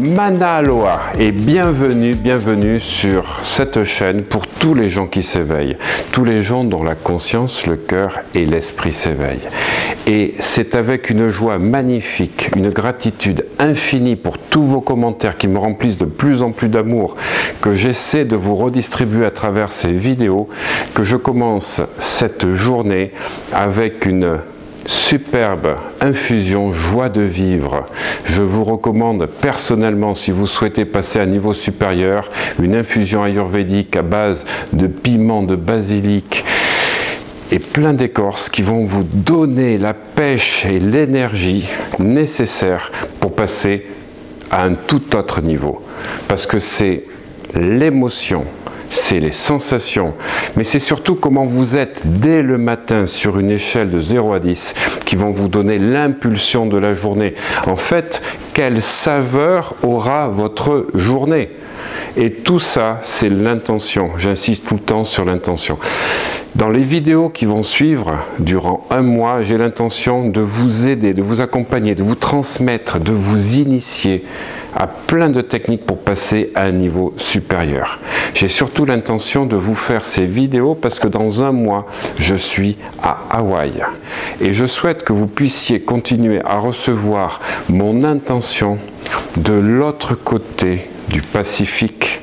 Mana Aloha et bienvenue sur cette chaîne pour tous les gens qui s'éveillent, tous les gens dont la conscience, le cœur et l'esprit s'éveillent. Et c'est avec une joie magnifique, une gratitude infinie pour tous vos commentaires qui me remplissent de plus en plus d'amour que j'essaie de vous redistribuer à travers ces vidéos que je commence cette journée avec une superbe infusion joie de vivre. Je vous recommande personnellement, si vous souhaitez passer à un niveau supérieur, une infusion ayurvédique à base de piment, de basilic et plein d'écorces qui vont vous donner la pêche et l'énergie nécessaires pour passer à un tout autre niveau. Parce que c'est l'émotion, c'est les sensations, mais c'est surtout comment vous êtes dès le matin sur une échelle de 0 à 10 qui vont vous donner l'impulsion de la journée. En fait, quelle saveur aura votre journée? Et tout ça, c'est l'intention. J'insiste tout le temps sur l'intention. Dans les vidéos qui vont suivre, durant un mois, j'ai l'intention de vous aider, de vous accompagner, de vous transmettre, de vous initier à plein de techniques pour passer à un niveau supérieur. J'ai surtout l'intention de vous faire ces vidéos parce que dans un mois, je suis à Hawaï. Et je souhaite que vous puissiez continuer à recevoir mon intention de l'autre côté du Pacifique,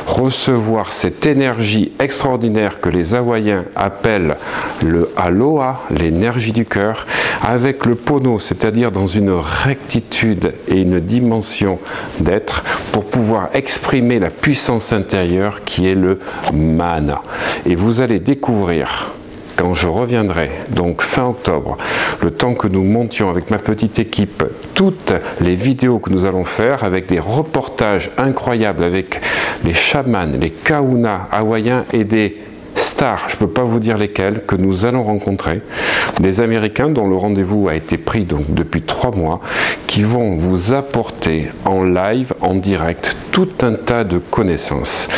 recevoir cette énergie extraordinaire que les Hawaïens appellent le Aloha, l'énergie du cœur, avec le Pono, c'est-à-dire dans une rectitude et une dimension d'être pour pouvoir exprimer la puissance intérieure qui est le Mana. Et vous allez découvrir, quand je reviendrai, donc fin octobre, le temps que nous montions avec ma petite équipe, toutes les vidéos que nous allons faire avec des reportages incroyables avec les chamans, les kahuna hawaïens et des stars, je ne peux pas vous dire lesquels, que nous allons rencontrer, des Américains dont le rendez-vous a été pris donc depuis 3 mois, qui vont vous apporter en live, en direct, tout un tas de connaissances.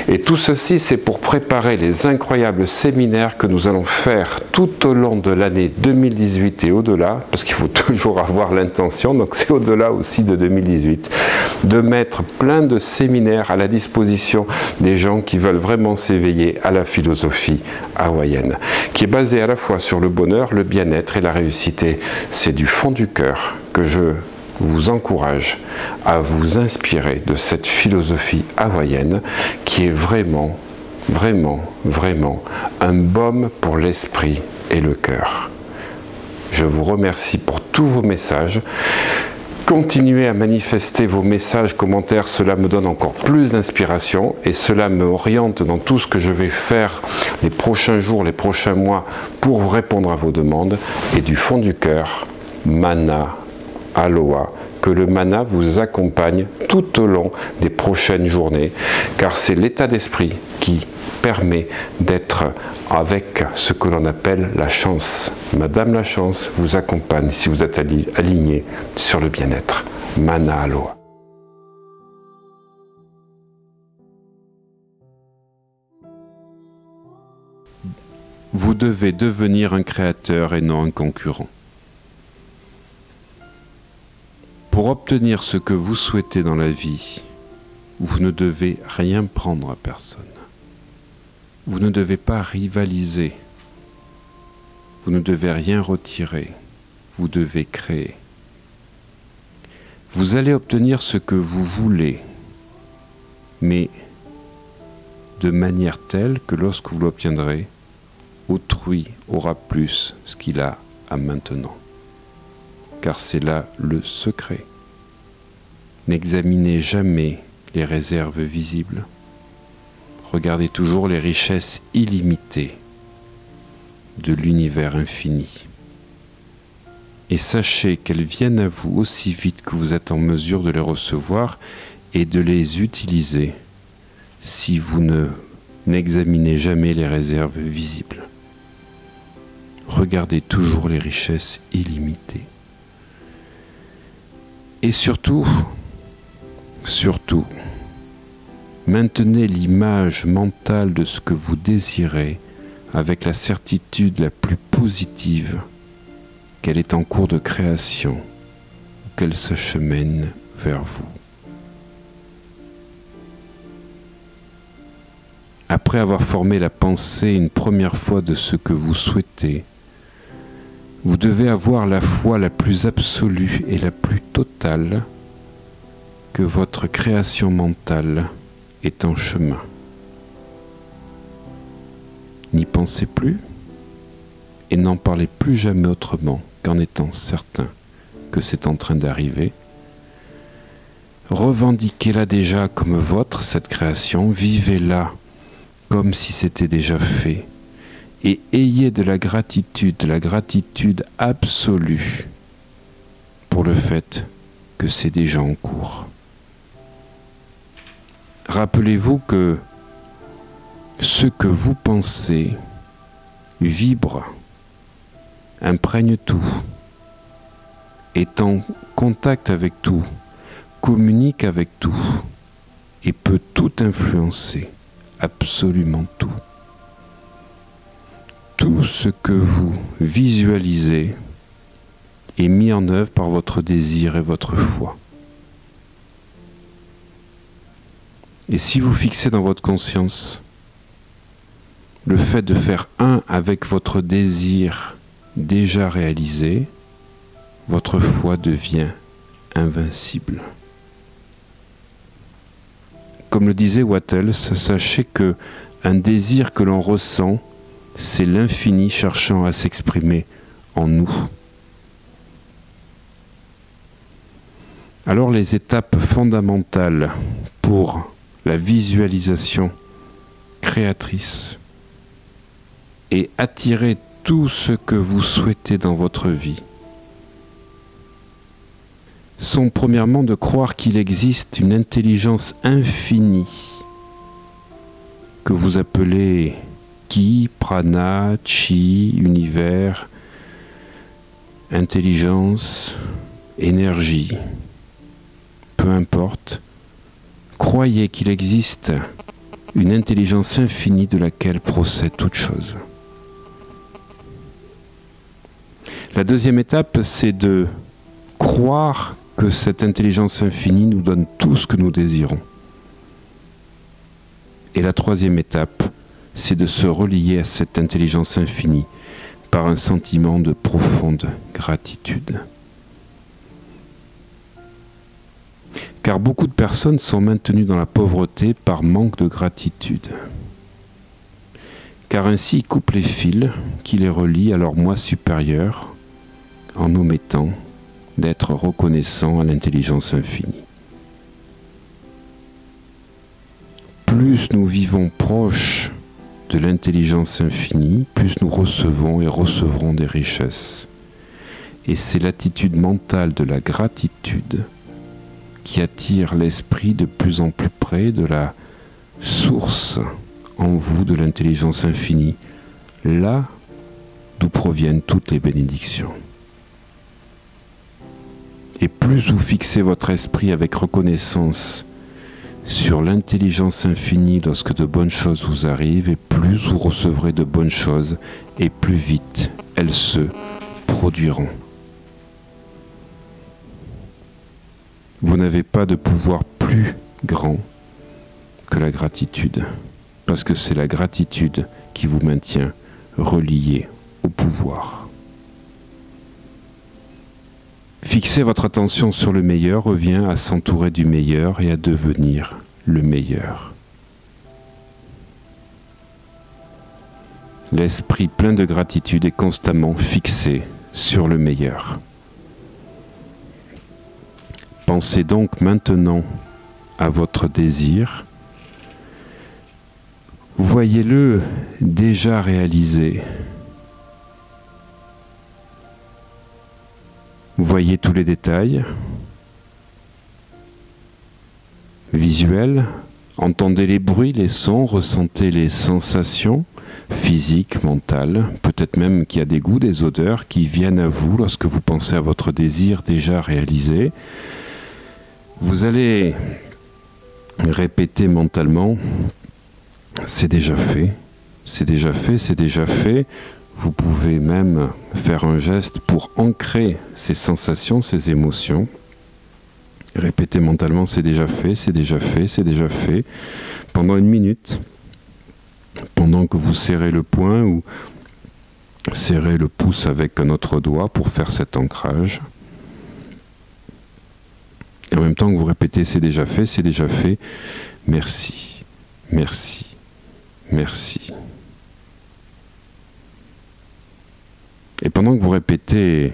Et tout ceci, c'est pour préparer les incroyables séminaires que nous allons faire tout au long de l'année 2018 et au-delà, parce qu'il faut toujours avoir l'intention, donc c'est au-delà aussi de 2018, de mettre plein de séminaires à la disposition des gens qui veulent vraiment s'éveiller à la philosophie hawaïenne, qui est basée à la fois sur le bonheur, le bien-être et la réussite. Et c'est du fond du cœur que je vous encourage à vous inspirer de cette philosophie hawaïenne qui est vraiment un baume pour l'esprit et le cœur. Je vous remercie pour tous vos messages. Continuez à manifester vos messages, commentaires, cela me donne encore plus d'inspiration et cela me oriente dans tout ce que je vais faire les prochains jours, les prochains mois pour répondre à vos demandes. Et du fond du cœur, Mana Aloha, que le mana vous accompagne tout au long des prochaines journées, car c'est l'état d'esprit qui permet d'être avec ce que l'on appelle la chance. Madame la chance vous accompagne si vous êtes aligné sur le bien-être. Mana Aloha. Vous devez devenir un créateur et non un concurrent. Pour obtenir ce que vous souhaitez dans la vie, vous ne devez rien prendre à personne. Vous ne devez pas rivaliser. Vous ne devez rien retirer. Vous devez créer. Vous allez obtenir ce que vous voulez, mais de manière telle que lorsque vous l'obtiendrez, autrui aura plus ce qu'il a à maintenant. Car c'est là le secret. N'examinez jamais les réserves visibles. Regardez toujours les richesses illimitées de l'univers infini. Et sachez qu'elles viennent à vous aussi vite que vous êtes en mesure de les recevoir et de les utiliser si vous n'examinez jamais les réserves visibles. Regardez toujours les richesses illimitées. Et surtout, maintenez l'image mentale de ce que vous désirez avec la certitude la plus positive qu'elle est en cours de création ou qu'elle s'achemine vers vous. après avoir formé la pensée une première fois de ce que vous souhaitez, vous devez avoir la foi la plus absolue et la plus totale que votre création mentale est en chemin. N'y pensez plus et n'en parlez plus jamais autrement qu'en étant certain que c'est en train d'arriver. Revendiquez-la déjà comme votre, cette création, vivez-la comme si c'était déjà fait, et ayez de la gratitude absolue pour le fait que c'est déjà en cours. Rappelez-vous que ce que vous pensez vibre, imprègne tout, est en contact avec tout, communique avec tout et peut tout influencer, absolument tout. Tout ce que vous visualisez est mis en œuvre par votre désir et votre foi. Et si vous fixez dans votre conscience le fait de faire un avec votre désir déjà réalisé, votre foi devient invincible. Comme le disait Wattels, sachez que un désir que l'on ressent, c'est l'infini cherchant à s'exprimer en nous. Alors les étapes fondamentales pour la visualisation créatrice et attirer tout ce que vous souhaitez dans votre vie sont premièrement de croire qu'il existe une intelligence infinie que vous appelez Ki, Prana, Chi, univers, intelligence, énergie, peu importe. Croyez qu'il existe une intelligence infinie de laquelle procède toute chose. La deuxième étape, c'est de croire que cette intelligence infinie nous donne tout ce que nous désirons. Et la troisième étape, c'est de se relier à cette intelligence infinie par un sentiment de profonde gratitude. Car beaucoup de personnes sont maintenues dans la pauvreté par manque de gratitude. Car ainsi ils coupent les fils qui les relient à leur moi supérieur en omettant d'être reconnaissants à l'intelligence infinie. Plus nous vivons proches de l'intelligence infinie, plus nous recevons et recevrons des richesses. Et c'est l'attitude mentale de la gratitude qui attire l'esprit de plus en plus près de la source en vous de l'intelligence infinie, là d'où proviennent toutes les bénédictions. Et plus vous fixez votre esprit avec reconnaissance sur l'intelligence infinie lorsque de bonnes choses vous arrivent, et plus vous recevrez de bonnes choses, et plus vite elles se produiront. Vous n'avez pas de pouvoir plus grand que la gratitude, parce que c'est la gratitude qui vous maintient relié au pouvoir. Fixer votre attention sur le meilleur revient à s'entourer du meilleur et à devenir le meilleur. L'esprit plein de gratitude est constamment fixé sur le meilleur. Pensez donc maintenant à votre désir. Voyez-le déjà réalisé. Voyez tous les détails visuels, entendez les bruits, les sons, ressentez les sensations physiques, mentales, peut-être même qu'il y a des goûts, des odeurs qui viennent à vous lorsque vous pensez à votre désir déjà réalisé. Vous allez répéter mentalement, c'est déjà fait, c'est déjà fait, c'est déjà fait. Vous pouvez même faire un geste pour ancrer ces sensations, ces émotions. Répétez mentalement, c'est déjà fait, c'est déjà fait, c'est déjà fait, pendant 1 minute. Pendant que vous serrez le poing ou serrez le pouce avec un autre doigt pour faire cet ancrage. Et en même temps que vous répétez c'est déjà fait, merci, merci, merci. Et pendant que vous répétez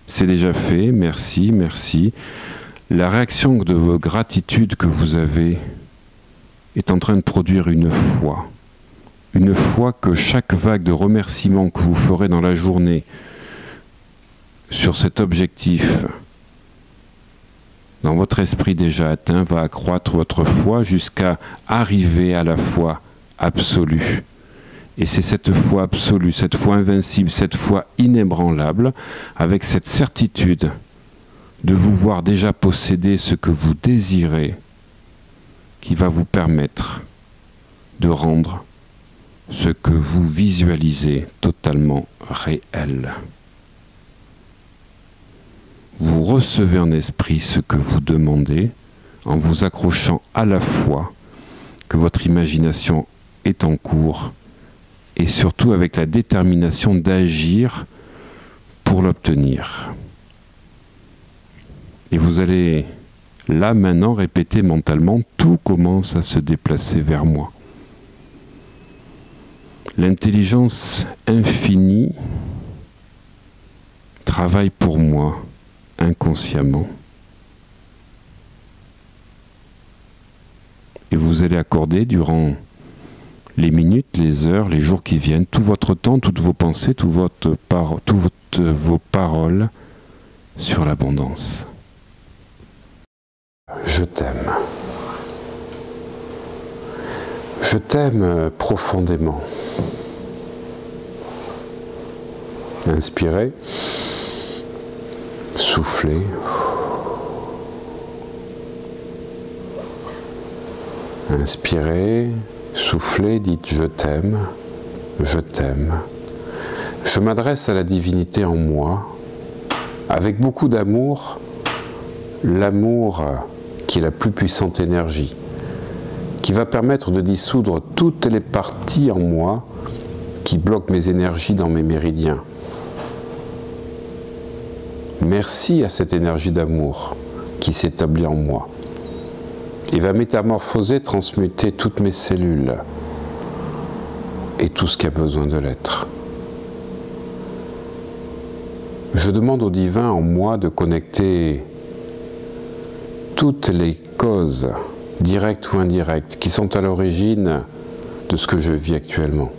c'est déjà fait, merci, merci, la réaction de gratitude que vous avez est en train de produire une foi que chaque vague de remerciements que vous ferez dans la journée sur cet objectif, dans votre esprit déjà atteint, va accroître votre foi jusqu'à arriver à la foi absolue. Et c'est cette foi absolue, cette foi invincible, cette foi inébranlable, avec cette certitude de vous voir déjà posséder ce que vous désirez, qui va vous permettre de rendre ce que vous visualisez totalement réel. Vous recevez en esprit ce que vous demandez en vous accrochant à la foi que votre imagination est en cours et surtout avec la détermination d'agir pour l'obtenir. Et vous allez là maintenant répéter mentalement, tout commence à se déplacer vers moi. L'intelligence infinie travaille pour moi inconsciemment. Et vous allez accorder durant les minutes, les heures, les jours qui viennent, tout votre temps, toutes vos pensées, toutes vos paroles sur l'abondance. Je t'aime. Je t'aime profondément. Inspirez. Soufflez. Inspirez, soufflez, dites je t'aime, je t'aime. Je m'adresse à la divinité en moi, avec beaucoup d'amour, l'amour qui est la plus puissante énergie, qui va permettre de dissoudre toutes les parties en moi qui bloquent mes énergies dans mes méridiens. Merci à cette énergie d'amour qui s'établit en moi et va métamorphoser, transmuter toutes mes cellules et tout ce qui a besoin de l'être. Je demande au divin en moi de connecter toutes les causes, directes ou indirectes, qui sont à l'origine de ce que je vis actuellement.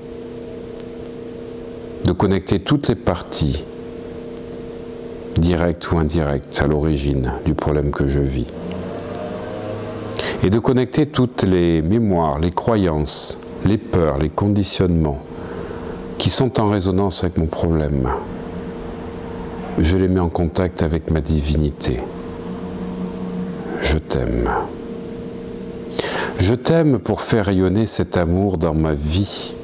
De connecter toutes les parties, directes ou indirectes, à l'origine du problème que je vis. Et de connecter toutes les mémoires, les croyances, les peurs, les conditionnements qui sont en résonance avec mon problème. Je les mets en contact avec ma divinité. Je t'aime. Je t'aime pour faire rayonner cet amour dans ma vie,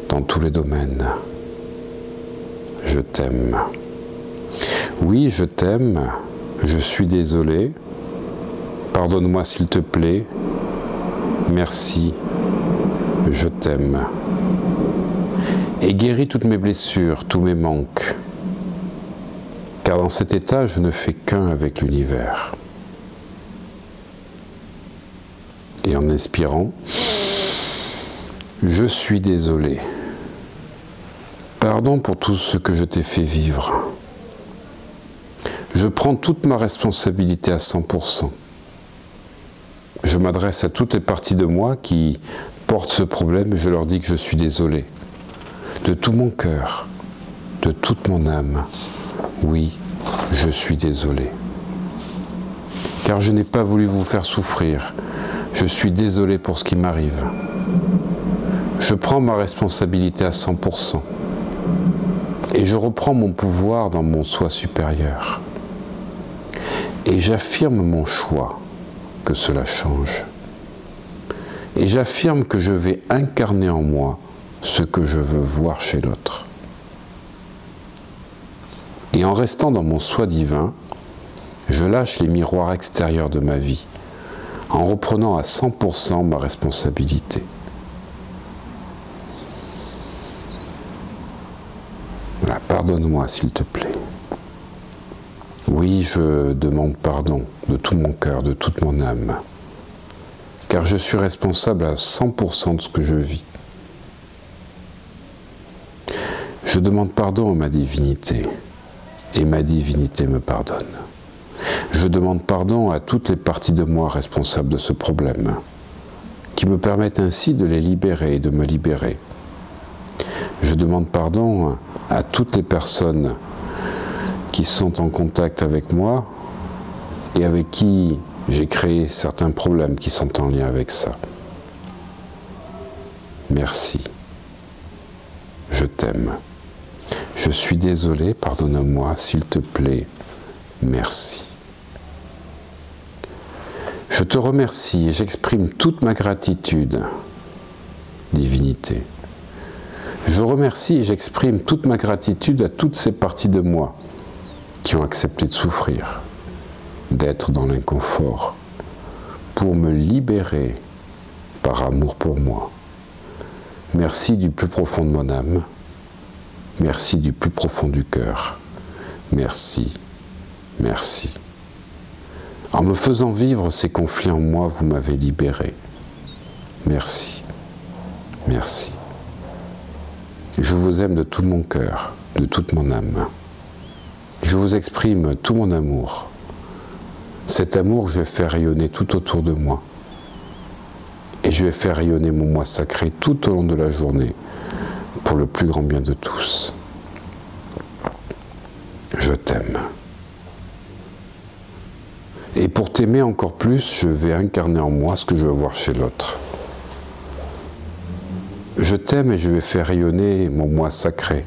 dans tous les domaines. Je t'aime. Oui, je t'aime. Je suis désolé. Pardonne-moi s'il te plaît. Merci. Je t'aime. Et guéris toutes mes blessures, tous mes manques. Car dans cet état, je ne fais qu'un avec l'univers. Et en inspirant, je suis désolé. Pardon pour tout ce que je t'ai fait vivre. Je prends toute ma responsabilité à 100%. Je m'adresse à toutes les parties de moi qui portent ce problème et je leur dis que je suis désolé. De tout mon cœur, de toute mon âme. Oui, je suis désolé. Car je n'ai pas voulu vous faire souffrir. Je suis désolé pour ce qui m'arrive. Je prends ma responsabilité à 100%. Et je reprends mon pouvoir dans mon soi supérieur. Et j'affirme mon choix que cela change. Et j'affirme que je vais incarner en moi ce que je veux voir chez l'autre. Et en restant dans mon soi divin, je lâche les miroirs extérieurs de ma vie, en reprenant à 100% ma responsabilité. Pardonne-moi, s'il te plaît. Oui, je demande pardon de tout mon cœur, de toute mon âme, car je suis responsable à 100% de ce que je vis. Je demande pardon à ma divinité, et ma divinité me pardonne. Je demande pardon à toutes les parties de moi responsables de ce problème, qui me permettent ainsi de les libérer et de me libérer. Je demande pardon à toutes les personnes qui sont en contact avec moi et avec qui j'ai créé certains problèmes qui sont en lien avec ça. Merci. Je t'aime. Je suis désolé, pardonne-moi, s'il te plaît. Merci. Je te remercie et j'exprime toute ma gratitude, divinité. Je remercie et j'exprime toute ma gratitude à toutes ces parties de moi qui ont accepté de souffrir, d'être dans l'inconfort, pour me libérer par amour pour moi. Merci du plus profond de mon âme, merci du plus profond du cœur. Merci, merci. En me faisant vivre ces conflits en moi, vous m'avez libéré. Merci, merci. Je vous aime de tout mon cœur, de toute mon âme. Je vous exprime tout mon amour. Cet amour, je vais faire rayonner tout autour de moi. Et je vais faire rayonner mon moi sacré tout au long de la journée, pour le plus grand bien de tous. Je t'aime. Et pour t'aimer encore plus, je vais incarner en moi ce que je veux voir chez l'autre. Je t'aime et je vais faire rayonner mon moi sacré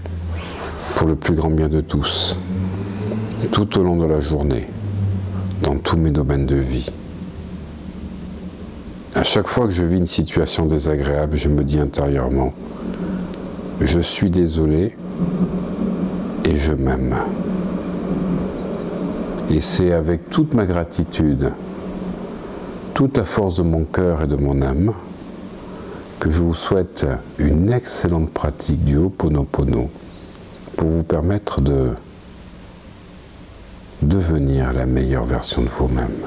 pour le plus grand bien de tous, tout au long de la journée, dans tous mes domaines de vie. À chaque fois que je vis une situation désagréable, je me dis intérieurement, je suis désolé et je m'aime. Et c'est avec toute ma gratitude, toute la force de mon cœur et de mon âme, que je vous souhaite une excellente pratique du Ho'oponopono pour vous permettre de devenir la meilleure version de vous-même.